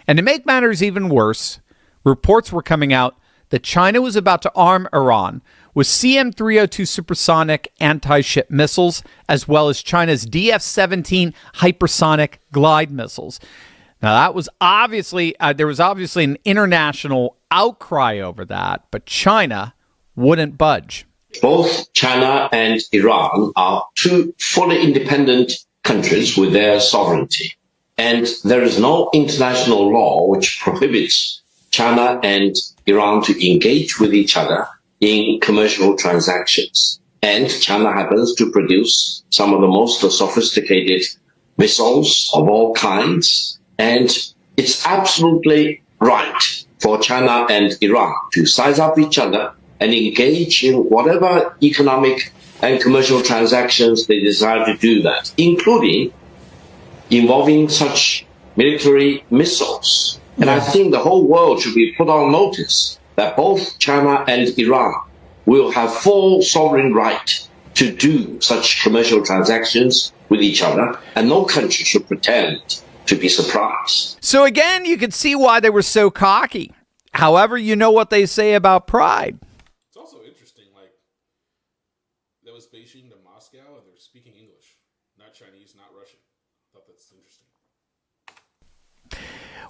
[SPEAKER 4] And to make matters even worse, reports were coming out that China was about to arm Iran with CM-302 supersonic anti-ship missiles, as well as China's DF-17 hypersonic glide missiles. Now, that was obviously, there was obviously an international outcry over that, but China wouldn't budge.
[SPEAKER 6] Both China and Iran are two fully independent countries with their sovereignty. And there is no international law which prohibits China and Iran to engage with each other in commercial transactions. And China happens to produce some of the most sophisticated missiles of all kinds. And it's absolutely right for China and Iran to size up each other and engage in whatever economic and commercial transactions they desire to do that, including involving such military missiles. And I think the whole world should be put on notice that both China and Iran will have full sovereign right to do such commercial transactions with each other, and no country should pretend to be surprised.
[SPEAKER 4] So again, you can see why they were so cocky. However, you know what they say about pride.
[SPEAKER 1] It's also interesting, like, that was Beijing to Moscow, and they're speaking English, not Chinese, not Russian. I thought that's interesting.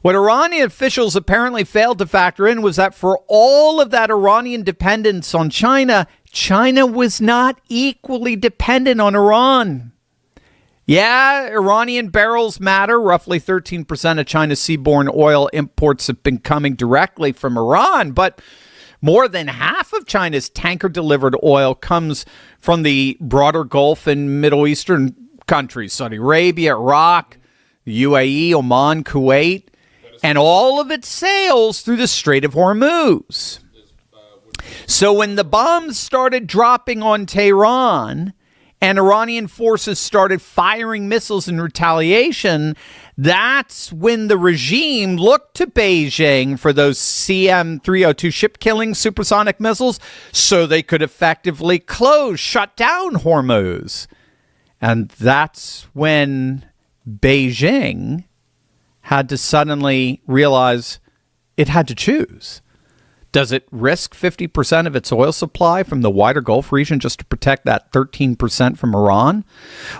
[SPEAKER 4] What Iranian officials apparently failed to factor in was that for all of that Iranian dependence on China, China was not equally dependent on Iran. Yeah, Iranian barrels matter. Roughly 13% of China's seaborne oil imports have been coming directly from Iran, but more than half of China's tanker-delivered oil comes from the broader Gulf and Middle Eastern countries, Saudi Arabia, Iraq, the UAE, Oman, Kuwait, and all of its sails through the Strait of Hormuz. So when the bombs started dropping on Tehran and Iranian forces started firing missiles in retaliation, that's when the regime looked to Beijing for those CM-302 ship-killing supersonic missiles so they could effectively shut down Hormuz. And that's when Beijing had to suddenly realize it had to choose. Does it risk 50% of its oil supply from the wider Gulf region just to protect that 13% from Iran?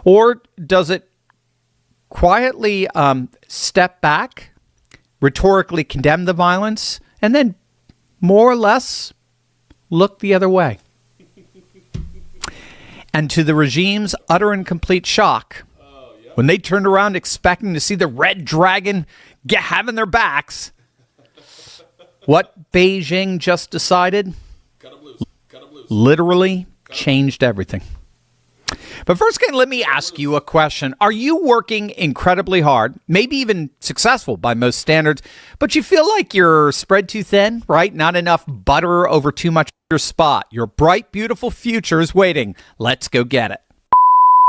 [SPEAKER 4] Or does it quietly step back, rhetorically condemn the violence, and then more or less look the other way? And to the regime's utter and complete shock, when they turned around expecting to see the red dragon having their backs, what Beijing just decided
[SPEAKER 1] Cut 'em loose.
[SPEAKER 4] literally changed everything. But first, let me ask you a question. Are you working incredibly hard, maybe even successful by most standards, but you feel like you're spread too thin, right? Not enough butter over too much of your spot. Your bright, beautiful future is waiting. Let's go get it.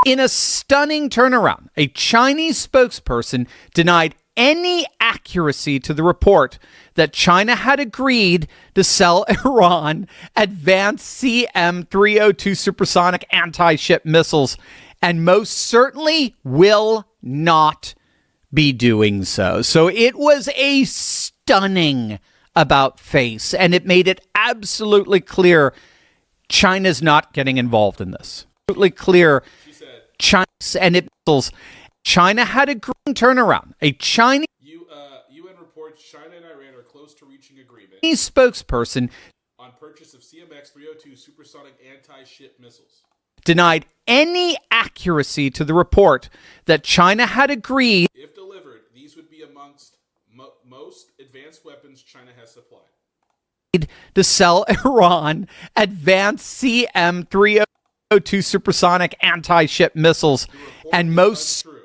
[SPEAKER 4] In a stunning turnaround, a Chinese spokesperson denied any accuracy to the report that China had agreed to sell Iran advanced CM-302 supersonic anti-ship missiles, and most certainly will not be doing so. So it was a stunning about face, and it made it absolutely clear China's not getting involved in this. Absolutely clear. China's and its missiles. China had a green turnaround. A Chinese
[SPEAKER 1] UN reports China and Iran are close to reaching agreement.
[SPEAKER 4] Spokesperson
[SPEAKER 1] On purchase of CMX-302 supersonic anti-ship missiles.
[SPEAKER 4] Denied any accuracy to the report that China had agreed.
[SPEAKER 1] If delivered, these would be amongst most advanced weapons China has supplied.
[SPEAKER 4] To sell Iran advanced CM-302 supersonic anti-ship missiles, and most
[SPEAKER 1] true.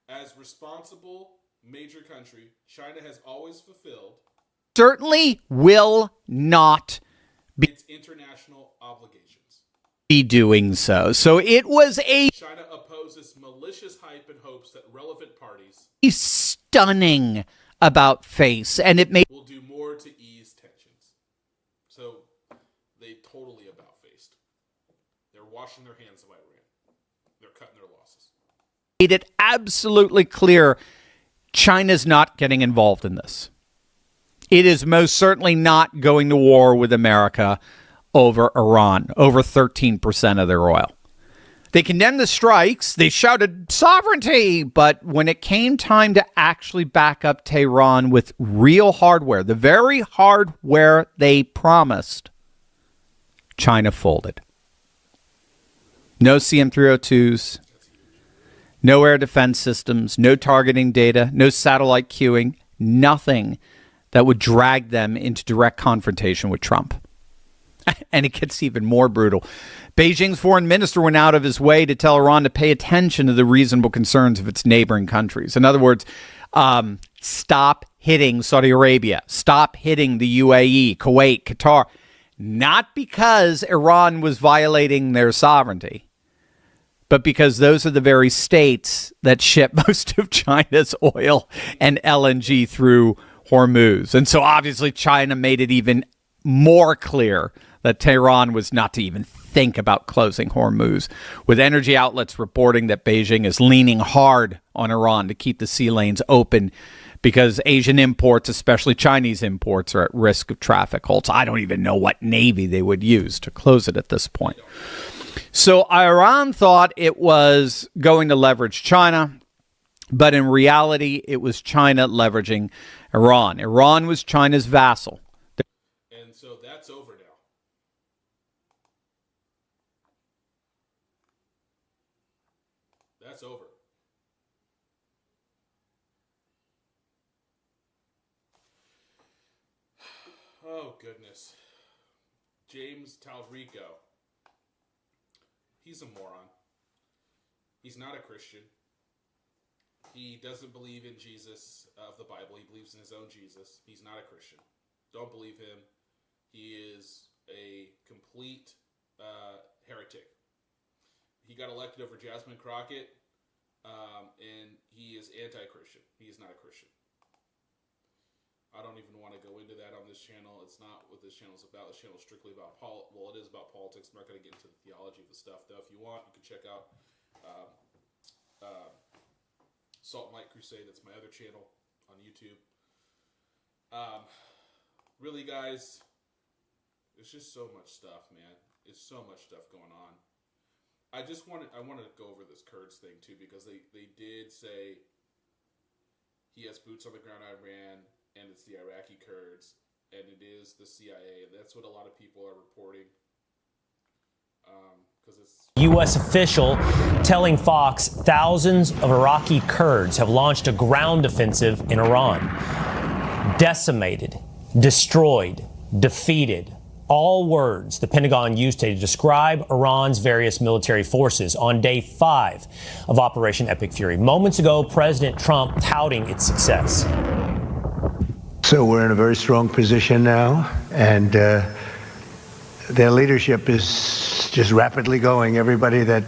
[SPEAKER 1] As responsible major country, China has always fulfilled
[SPEAKER 4] certainly will not be
[SPEAKER 1] its international obligations.
[SPEAKER 4] Be doing so. So it was a
[SPEAKER 1] China opposes malicious hype and hopes that relevant parties
[SPEAKER 4] stunning about face, and it made
[SPEAKER 1] will do more to ease tensions. So they totally about faced. They're washing their hands of Iran. They're cutting their losses.
[SPEAKER 4] Made it absolutely clear China's not getting involved in this. It is most certainly not going to war with America over Iran, over 13% of their oil. They condemned the strikes. They shouted sovereignty. But when it came time to actually back up Tehran with real hardware, the very hardware they promised, China folded. No CM-302s, no air defense systems, no targeting data, no satellite cueing, nothing that would drag them into direct confrontation with Trump. And it gets even more brutal. Beijing's foreign minister went out of his way to tell Iran to pay attention to the reasonable concerns of its neighboring countries. In other words, stop hitting Saudi Arabia, stop hitting the UAE, Kuwait, Qatar, not because Iran was violating their sovereignty, but because those are the very states that ship most of China's oil and LNG through Hormuz. And so obviously China made it even more clear that Tehran was not to even think about closing Hormuz, with energy outlets reporting that Beijing is leaning hard on Iran to keep the sea lanes open because Asian imports, especially Chinese imports, are at risk of traffic halts. I don't even know what navy they would use to close it at this point. So Iran thought it was going to leverage China, but in reality, it was China leveraging Iran. Iran was China's vassal.
[SPEAKER 1] And so that's over now. That's over. Oh, goodness. James Talrico. He's a moron. He's not a Christian. He doesn't believe in Jesus of the Bible. He believes in his own Jesus. He's not a Christian. Don't believe him. He is a complete heretic. He got elected over Jasmine Crockett, and he is anti-Christian. He is not a Christian. I don't even want to go into that on this channel. It's not what this channel is about. This channel is strictly about it is about politics. I'm not going to get into the theology of the stuff, though. If you want, you can check out Salt and Light Crusade. That's my other channel on YouTube. Really, guys, there's just so much stuff, man. It's so much stuff going on. I want to go over this Kurds thing too, because they did say he has boots on the ground in Iran, and it's the Iraqi Kurds, and it is the CIA. That's what a lot of people are reporting.
[SPEAKER 7] U.S. official telling Fox thousands of Iraqi Kurds have launched a ground offensive in Iran. Decimated, destroyed, defeated. all words the Pentagon used to describe Iran's various military forces on day 5 of Operation Epic Fury. Moments ago, President Trump touting its success.
[SPEAKER 2] So we're in a very strong position now, and their leadership is just rapidly going. Everybody that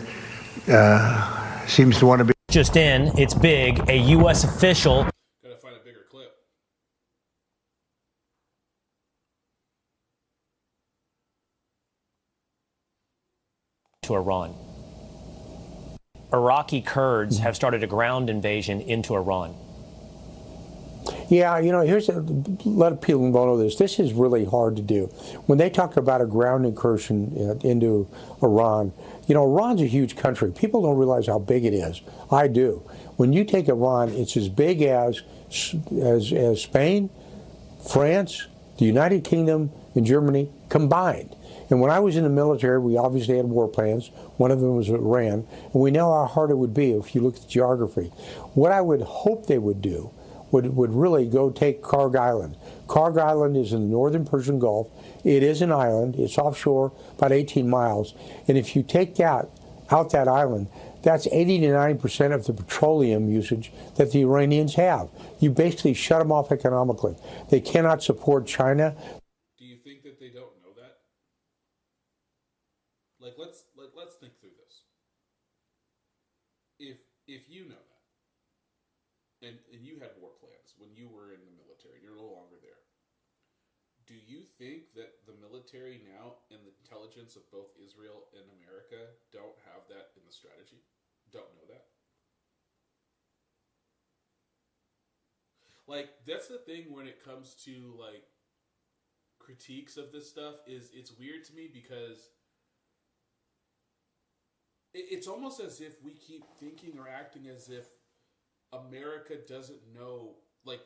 [SPEAKER 2] seems to want to be.
[SPEAKER 7] Just in, it's big. A U.S. official.
[SPEAKER 1] Gotta find a bigger clip.
[SPEAKER 7] To Iran. Iraqi Kurds have started a ground invasion into Iran.
[SPEAKER 8] Yeah, here's let people know this. This is really hard to do. When they talk about a ground incursion into Iran, Iran's a huge country. People don't realize how big it is. I do. When you take Iran, it's as big as Spain, France, the United Kingdom, and Germany combined. And when I was in the military, we obviously had war plans. One of them was Iran. And we know how hard it would be if you look at the geography. What I would hope they would do would really go take Karg Island. Karg Island is in the northern Persian Gulf. It is an island. It's offshore about 18 miles. And if you take out that island, that's 80 to 90% of the petroleum usage that the Iranians have. You basically shut them off economically. They cannot support China.
[SPEAKER 1] Do you think that they don't know that? Let's think through this. If you know that, and you had war plans when you were in the military, you're no longer there. Do you think that the military now and the intelligence of both Israel and America don't have that in the strategy? Don't know that? That's the thing when it comes to, critiques of this stuff, is it's weird to me because it's almost as if we keep thinking or acting as if America doesn't know, like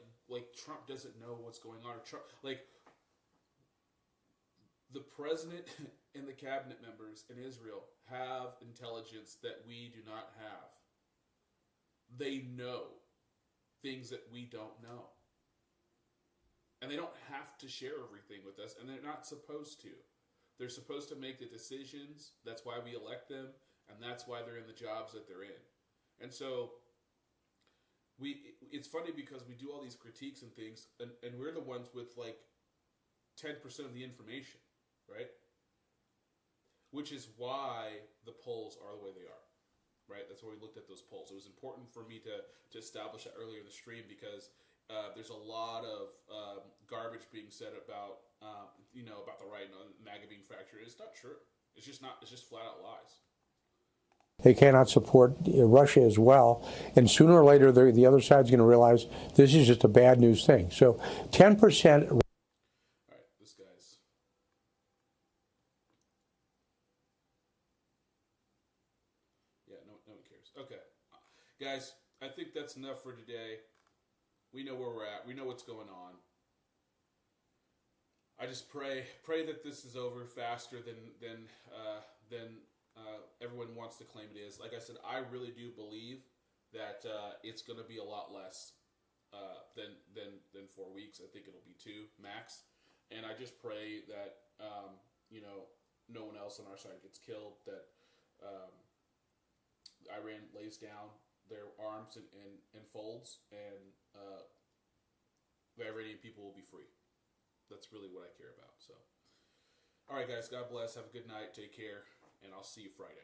[SPEAKER 1] Trump doesn't know what's going on, or Trump, the president and the cabinet members in Israel have intelligence that we do not have. They know things that we don't know. And they don't have to share everything with us, and they're not supposed to. They're supposed to make the decisions. That's why we elect them, and that's why they're in the jobs that they're in. And so it's funny because we do all these critiques and things, and we're the ones with 10% of the information, right? Which is why the polls are the way they are, right? That's why we looked at those polls. It was important for me to establish that earlier in the stream because there's a lot of garbage being said about about the right and MAGA being fractured. It's not true. It's just flat out lies.
[SPEAKER 8] They cannot support Russia as well. And sooner or later, the other side's going to realize this is just a bad news thing. So 10%.
[SPEAKER 1] All right, this guy's. Yeah, no one cares. Okay. Guys, I think that's enough for today. We know where we're at. We know what's going on. I just pray that this is over faster than everyone wants to claim it is. Like I said, I really do believe that it's going to be a lot less than 4 weeks. I think it'll be 2 max. And I just pray that no one else on our side gets killed. That Iran lays down their arms and folds, and the Iranian people will be free. That's really what I care about. So, all right, guys. God bless. Have a good night. Take care. And I'll see you Friday.